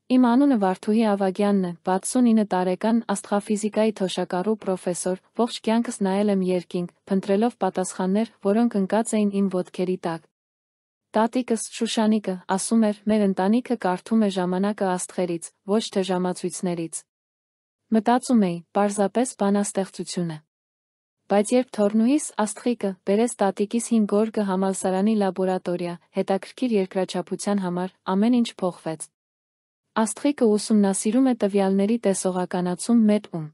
Իմ անունը Վարդուհի Ավագյանն է, 69 տարեկան, աստղաֆիզիկայի թոշակառու պրոֆեսոր, ողջ կյանքս նայել եմ երկինք, փնտրելով պատասխաններ, որոնք ընկած էին իմ ոտքերի տակ։ Տատիկս, Շուշանիկը, ասում էր, մեր ընտանիքը կարդում է ժամանակը աստղերից, ոչ թե ժամացույցներից։ Մտածում էի, պարզապես բանաստեղծություն է։ Բայց երբ թոռնուհիս, Աստղիկը, բերեց տատիկիս 5 գորգը համալսարանի լաբորատորիա, հետաքրքիր երկրաչափության համար, ամեն ինչ փոխվեց։ Աստղիկը ուսումնասիրում է տվյալների տեսողականացում մետրում։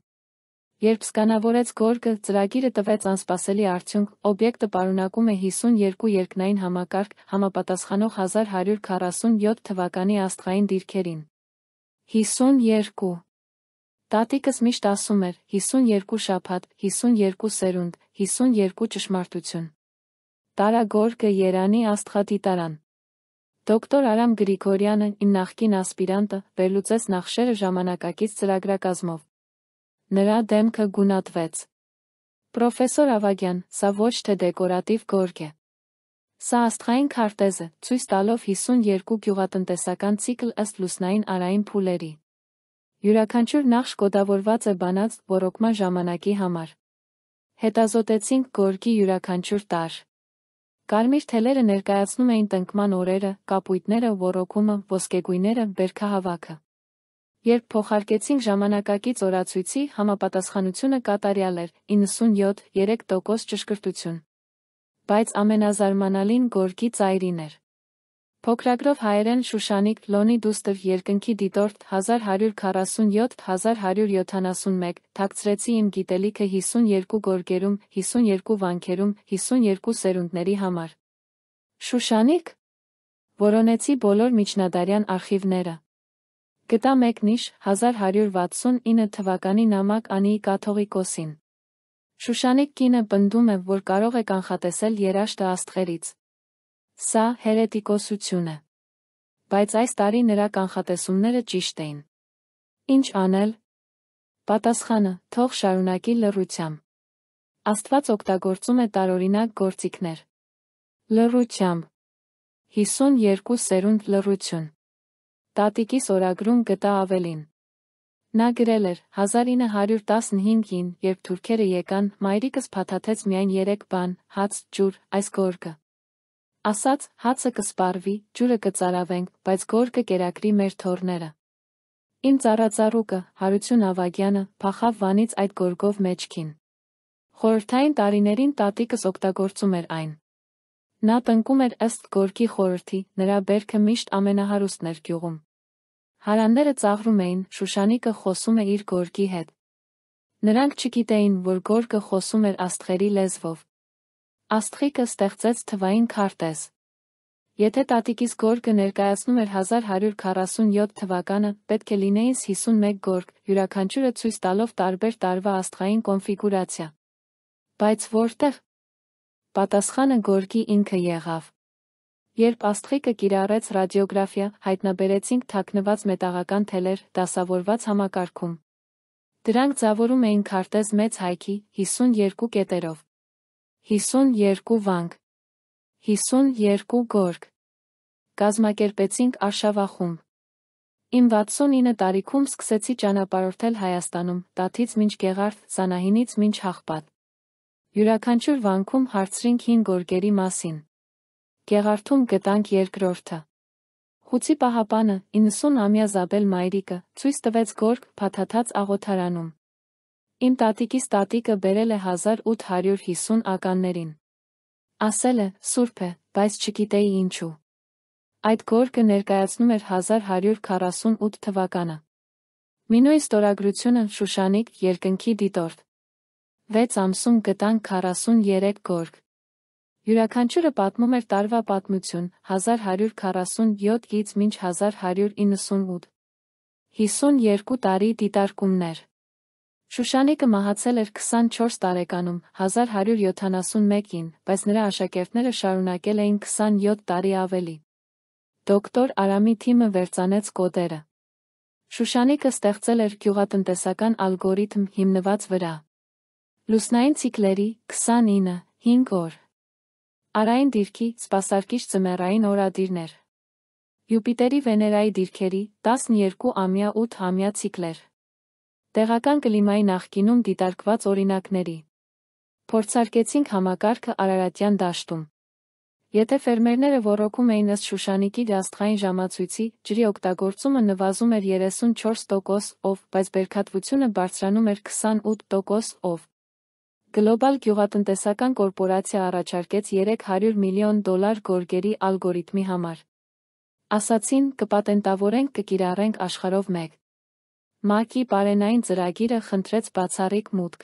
Երբ սկանավորեց գորգը, ծրագիրը տվեց անսպասելի արդյունք, օբյեկտը պարունակում է 52 երկնային համակարգ, համապատասխանող 1147 թվականի աստղային դիրքերին։ 52. Տատիկս միշտ ասում էր, 52 շաբաթ, 52 սերունդ, 52 ճշմարտություն։ Տարա գորգը Երանի աստղադիտարան։ Դոկտոր Արամ Գրիգորյանը, իմ նախկին ասպիրանտը, վերլուծեց նախշերը ժամանակակից ծրագրակազմով։ Նրա դեմքը գունատվեց։ Պրոֆեսոր Ավագյան, սա ոչ թե դեկորատիվ գորգ է։ Սա աստղային քարտեզ է, ցույց տալով 52 գյուղատնտեսական ցիկլ ըստ լուսնային արային փուլերի։ Յուրաքանչյուր նախշ կոդավորված է բանած ոռոգման ժամանակի համար։ Հետազոտեցինք գորգի յուրաքանչյուր տարր։ Կարմիր թելերը ներկայացնում էին տնկման օրերը, կապույտները, ոռոգումը, ոսկեգույները, բերքահավաքը։ Երբ փոխարկեցինք ժամանակակից օրացույցի, համապատասխանությունը կատարյալ էր, 97.3% ճշգրտություն։ Բայց ամենազարմանալին գորգի ծայրին էր։ Փոքրագրով հայերեն Շուշանիկ, Լոնի դուստր, երկնքի դիտորդ, 1147-1171, թաքցրեցի իմ գիտելիքը 52 գորգերում, 52 վանքերում, 52 սերունդների համար։ Շուշանիկ։ Որոնեցի բոլոր միջնադարյան արխիվները։ Գտա մեկ նիշ, 1169 թվականի նամակ Անիի կաթողիկոսին։ Շուշանիկ կինը պնդում է, որ կարող է կանխատեսել երաշտը աստղերից։ Սա հերետիկոսություն է։ Բայց այս տարի նրա կանխատեսումները ճիշտ էին։ Ինչ անել։ Պատասխանը՝ թող շարունակի լռությամբ։ Աստված օգտագործում է տարօրինակ գործիքներ։ Լռությամբ։ 52 սերունդ լռություն։ Տատիկիս օրագրում գտա ավելին։ Նա գրել էր, 1915-ին, երբ թուրքերը եկան, մայրիկս փաթաթեց միայն 3 բան՝ հաց, ջուր, այս գորգը։ Ասաց, հացը կսպառվի, ջուրը կծարավենք, բայց գորգը կերակրի մեր թոռները։ Իմ ծառածառուկը, Հարություն Ավագյանը, փախավ Վանից այդ գորգով մեջքին։ Խորհրդային տարիներին տատիկս օգտագործում էր այն։ Նա տնկում էր ըստ գորգի խորհրդի, նրա բերքը միշտ ամենահարուստն էր գյուղում։ Հարանները ծաղրում էին, Շուշանիկը խոսում է իր գորգի հետ։ Նրանք չգիտեին, որ գորգը խոսում էր աստղերի լեզվով։ Աստղիկը ստեղծեց թվային քարտեզ։ Եթե տատիկիս գորգը ներկայացնում էր 1147 թվականը, պետք է լինեին 51 գորգ, յուրաքանչյուրը ցույց տալով տարբեր տարվա աստղային կոնֆիգուրացիա։ Բայց որտեղ։ Պատասխանը գորգի ինքը եղավ։ Երբ աստղիկը կիրառեց ռադիոգրաֆիա, հայտնաբերեցինք թաքնված մետաղական թելեր, դասավորված համակարգում։ Դրանք ձավորում էին քարտեզ մեծ հայքի, 52 կետերով։ 52 վանք։ 52 գորգ։ Կազմակերպեցինք արշավախումբ։ Իմ 69 տարիքում սկսեցի ճանապարհորդել Հայաստանում, Տաթից մինչ Գեղարդ, Սանահինից մինչ Հաղպատ։ Յուրաքանչյուր վանքում հարցրինք 5 գորգերի մասին։ Գեղարդում գտանք երկրորդը։ Խուցի պահապանը, 90-ամյա Զաբել մայրիկը, ցույց տվեց գորգ, փաթաթած աղոթարանում։ Իմ տատիկիս տատիկը բերել է 1850 ականներին։ Ասել է, սուրբ է, բայց չգիտեի ինչու։ Այդ գորգը ներկայացնում էր 1148 թվականը։ Մինույն ստորագրությունը Շուշանիկ, երկնքի դիտորդ։ 6 ամսում գտանք 43 գորգ։ Յուրաքանչյուրը պատմում էր տարվա պատմություն, 1147-ից մինչ 1198։ 52 տարի դիտարկումներ։ Շուշանիկը մահացել էր 24 տարեկանում, 1171-ին, բայց նրա աշակերտները շարունակել էին 27 տարի ավելի։ Դոկտոր Արամի թիմը վերծանեց կոդերը։ Շուշանիկը ստեղծել էր գյուղատնտեսական ալգորիթմ հիմնված վրա։ Լուսնային ցիկլերի, 29, 5 օր։ Արային դիրքի, սպասարկիչ ձմեռային օրադիրներ։ Յուպիտերի Վեներայի դիրքերի 12-ամյա 8-ամյա ցիկլեր։ Տեղական կլիմայի նախկինում դիտարկված օրինակների։ Փորձարկեցինք համակարգը Արարատյան դաշտում։ Եթե ֆերմերները ոռոգում էին ըստ Շուշանիկի աստղային ժամացույցի, ջրի օգտագործումը նվազում էր 34%-ով, բայց բերքատվությունը բարձրանում էր 28%-ով։ Գլոբալ գյուղատնտեսական կորպորացիա առաջարկեց $300 միլիոն գորգերի ալգորիթմի համար։ Ասացին, կպատենտավորենք, կկիրառենք աշխարհով մեկ։ ՄԱԿ-ի պարենային ծրագիրը խնդրեց բացառիկ մուտք։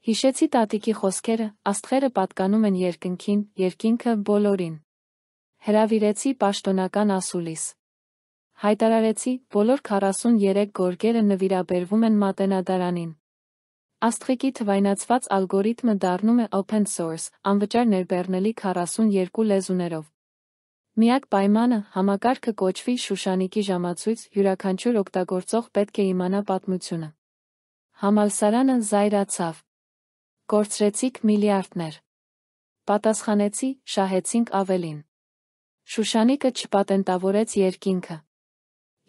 Հիշեցի տատիկի խոսքերը, աստղերը պատկանում են երկնքին, երկինքը բոլորին։ Հրավիրեցի պաշտոնական ասուլիս։ Հայտարարեցի, բոլոր 43 գորգերը նվիրաբերվում են Մատենադարանին։ Աստղիկի թվայնացված ալգորիթմը դառնում է open source, անվճար ներբեռնելի 42 լեզուներով։ Միակ պայմանը, համակարգը կոչվի Շուշանիկի ժամացույց, յուրաքանչյուր օգտագործող պետք է իմանա պատմությունը։ Համալսարանը զայրացավ։ Կորցրեցիք միլիարդներ։ Պատասխանեցի, շահեցինք ավելին։ Շուշանիկը չպատենտավորեց երկինքը։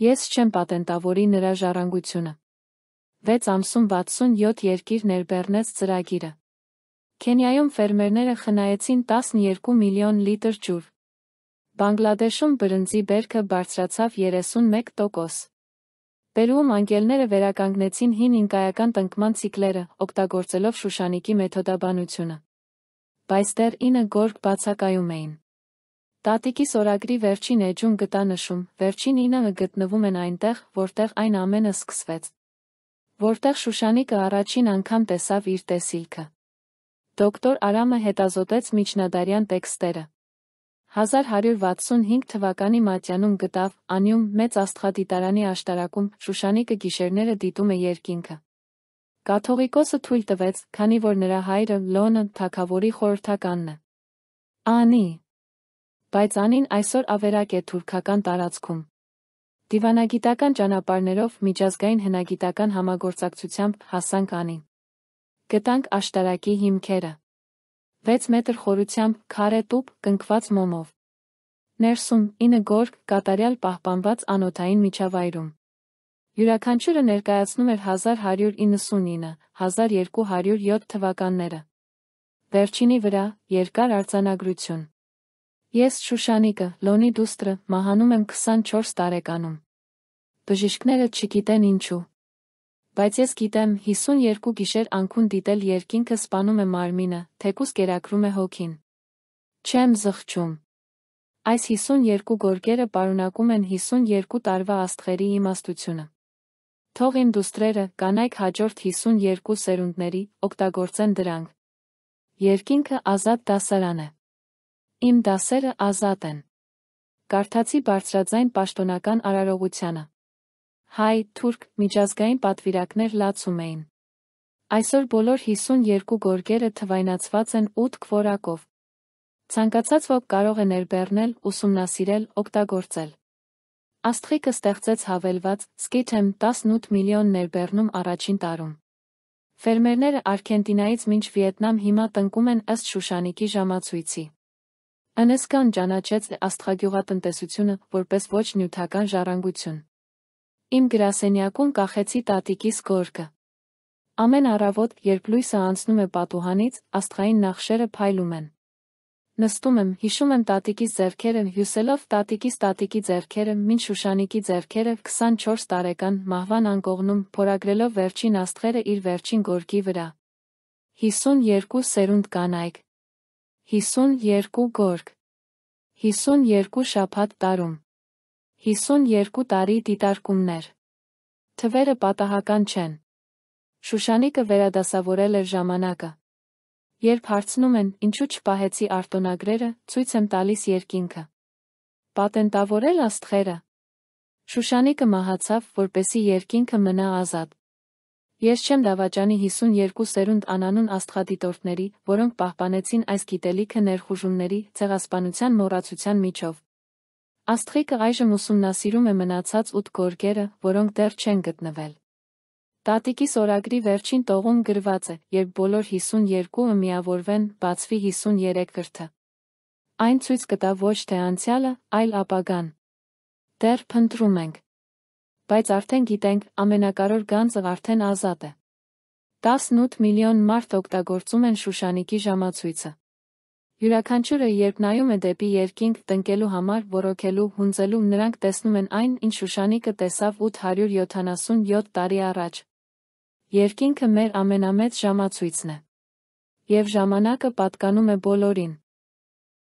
Ես չեմ պատենտավորի նրա ժառանգությունը։ 6 ամսում 67 երկիր ներբեռնեց ծրագիրը։ Քենիայում ֆերմերները խնայեցին 12 միլիոն լիտր ջուր։ Բանգլադեշում բրնձի բերքը բարձրացավ 31%։ Պերուում անկելները վերականգնեցին հին ինկայական տնկման ցիկլերը, օգտագործելով Շուշանիկի մեթոդաբանությունը։ Բայց դեռ 9 գորգ բացակայում էին։ Տատիկիս օրագրի վերջին էջում գտա նշում, վերջին 9-ը գտնվում են այնտեղ, որտեղ այն ամենը սկսվեց։ Որտեղ Շուշանիկը առաջին անգամ տեսավ իր տեսիլքը։ Դոկտոր Արամը հետազոտեց միջնադարյան տեքստերը։ 1165 թվականի մատյանում գտավ, Անյում, մեծ աստղադիտարանի աշտարակում, Շուշանիկը գիշերները դիտում է երկինքը։ Կաթողիկոսը թույլ տվեց, քանի որ նրա հայրը, Լոնը, թագավորի խորհրդականն է։ Անի։ Բայց Անին այսօր ավերակ է թուրքական տարածքում։ Դիվանագիտական ճանապարհներով, միջազգային հնագիտական համագործակցությամբ հասանք Անին։ Գտանք աշտարակի հիմքերը։ 6 մետր խորությամբ, քարե տուփ, կնքված մոմով։ Ներսում 9 գորգ, կատարյալ պահպանված անոթային միջավայրում։ Յուրաքանչյուրը ներկայացնում էր 1199, 1207 թվականները։ Վերջինի վրա, երկար արձանագրություն։ Ես Շուշանիկը, Լոնի դուստրը, մահանում եմ 24 տարեկանում։ Բժիշկները չգիտեն ինչու։ Բայց ես գիտեմ, 52 գիշեր անքուն դիտել երկինքը սպանում է մարմինը, թեկուզ կերակրում է հոգին։ Չեմ զղջում։ Այս 52 գորգերը պարունակում են 52 տարվա աստղերի իմաստությունը։ Թող իմ դուստրերը, կանայք հաջորդ 52 սերունդների, օգտագործեն դրանք։ Երկինքը ազատ դասարան է։ Իմ դասերը ազատ են։ Կարդացի բարձրաձայն պաշտոնական արարողությանը։ Հայ, թուրք, միջազգային պատվիրակներ լացում էին։ Այսօր բոլոր 52 գորգերը թվայնացված են 8 քվորակով։ Ցանկացած ոք կարող է ներբեռնել, ուսումնասիրել, օգտագործել։ Աստղիկը ստեղծեց հավելված, Skithem 18 միլիոն ներբեռնում առաջին տարում։ Ֆերմերները Արգենտինայից մինչ Վիետնամ հիմա տնկում են ըստ Շուշանիկի ժամացույցի։ ՆՍԿ-ն ճանաչեց աստղագյուղատնտեսությունը որպես ոչ նյութական ժառանգություն։ Իմ գրասենյակում կախեցի տատիկիս գորգը։ Ամեն առավոտ, երբ լույսը անցնում է պատուհանից, աստղային նախշերը փայլում են։ Նստում եմ, հիշում եմ տատիկիս ձեռքերը, հյուսելով տատիկի ձեռքերը, մինչ Շուշանիկի ձեռքերը 24 տարեկան, մահվան անկողնում, փորագրելով վերջին աստղերը իր վերջին գորգի վրա։ 52 սերունդ կանայք։ 52 գորգ։ 52 շաբաթ տարում։ 52 տարի դիտարկումներ։ Թվերը պատահական չեն։ Շուշանիկը վերադասավորել էր ժամանակը։ Երբ հարցնում են, ինչու չպահեցի արտոնագրերը, ցույց եմ տալիս երկինքը։ Պատենտավորել աստղերը։ Շուշանիկը մահացավ, որպեսզի երկինքը մնա ազատ։ Ես չեմ դավաճանի 52 սերունդ անանուն աստղադիտորդների, որոնք պահպանեցին այս գիտելիքը ներխուժումների, ցեղասպանության մոռացության միջով։ Աստղիկը այժմ ուսումնասիրում է մնացած 8 գորգերը, որոնք դեռ չեն գտնվել։ Տատիկիս օրագրի վերջին տողում գրված է, երբ բոլոր 52-ը միավորվեն, բացվի 53 գրթը։ Այն ցույց կտա ոչ թե անցյալը, այլ ապագան։ Դեռ փնտրում ենք։ Բայց արդեն գիտենք, ամենակարևոր գանձը արդեն ազատ է։ 18 միլիոն մարդ օգտագործում են Շուշանիկի ժամացույցը։ Յուրաքանչյուրը, երբ նայում է դեպի երկինք, տնկելու համար, ոռոգելու, հունձելու, նրանք տեսնում են այն, ինչ Շուշանիկը տեսավ 877 տարի առաջ։ Երկինքը մեր ամենամեծ ժամացույցն է։ Եվ ժամանակը պատկանում է բոլորին։